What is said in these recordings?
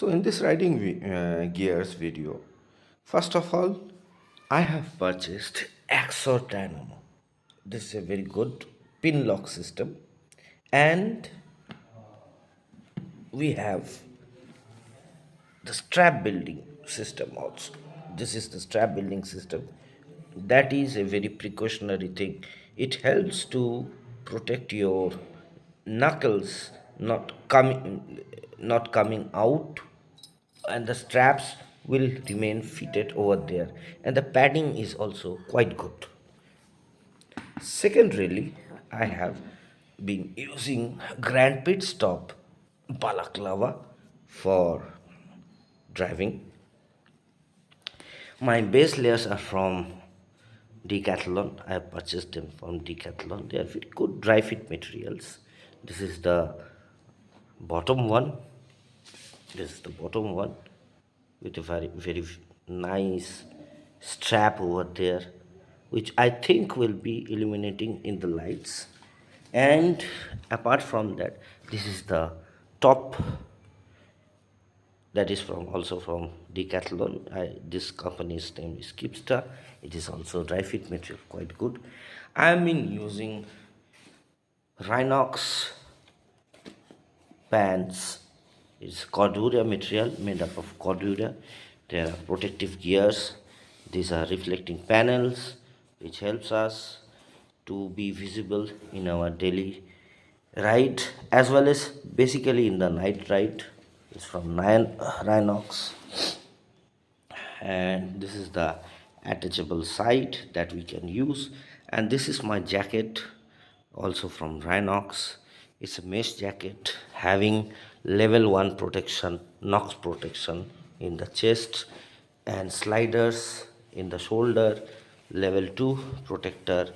So in this riding gears video, first of all, I have purchased Axor Dynamo. This is a very good pin lock system, and we have the strap building system also. This is the strap building system. That is a very precautionary thing. It helps to protect your knuckles not coming out, and the straps will remain fitted over there, and the padding is also quite good. Secondarily, I have been using Grand Pit Stop balaclava for driving. My base layers are from Decathlon. I have purchased them from Decathlon. They are very good dry fit materials. This is the bottom one. This is the bottom one with a very nice strap over there, which I think will be illuminating in the lights. And apart from that, this is the top, that is from also from Decathlon. This company's name is Kipster. It is also dry fit material, quite good. I have been using Rhinox pants. It's cordura material made up of cordura. There are protective gears. These are reflecting panels, which helps us to be visible in our daily ride as well as basically in the night ride. It's from Rhinox, and this is the attachable side that we can use. And this is my jacket, also from Rhinox. It's a mesh jacket having level 1 protection, knox protection in the chest, and sliders in the shoulder, level 2 protector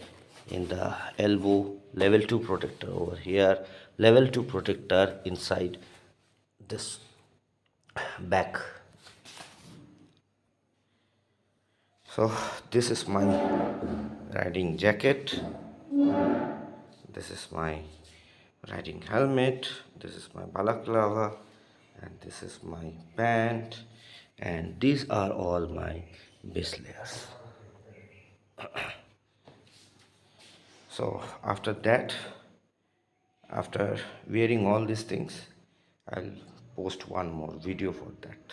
in the elbow, level 2 protector over here, level 2 protector inside this back. So this is my riding jacket, this is my riding helmet, this is my balaclava, and this is my pant, and these are all my base layers. So after that, after wearing all these things, I'll post one more video for that.